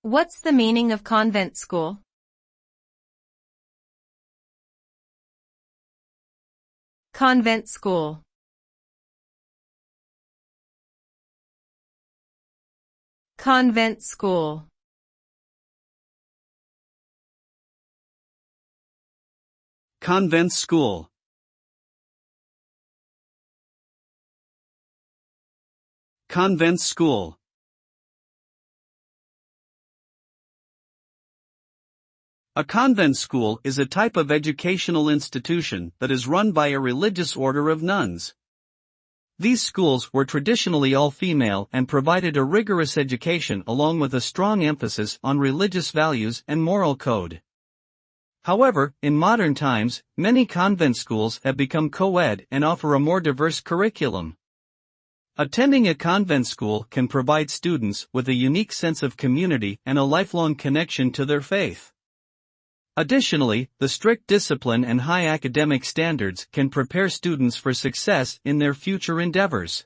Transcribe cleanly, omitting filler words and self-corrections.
What's the meaning of convent school? Convent school. Convent school. Convent school. Convent school. A convent school is a type of educational institution that is run by a religious order of nuns. These schools were traditionally all-female and provided a rigorous education along with a strong emphasis on religious values and moral code. However, in modern times, many convent schools have become co-ed and offer a more diverse curriculum. Attending a convent school can provide students with a unique sense of community and a lifelong connection to their faith. Additionally, the strict discipline and high academic standards can prepare students for success in their future endeavors.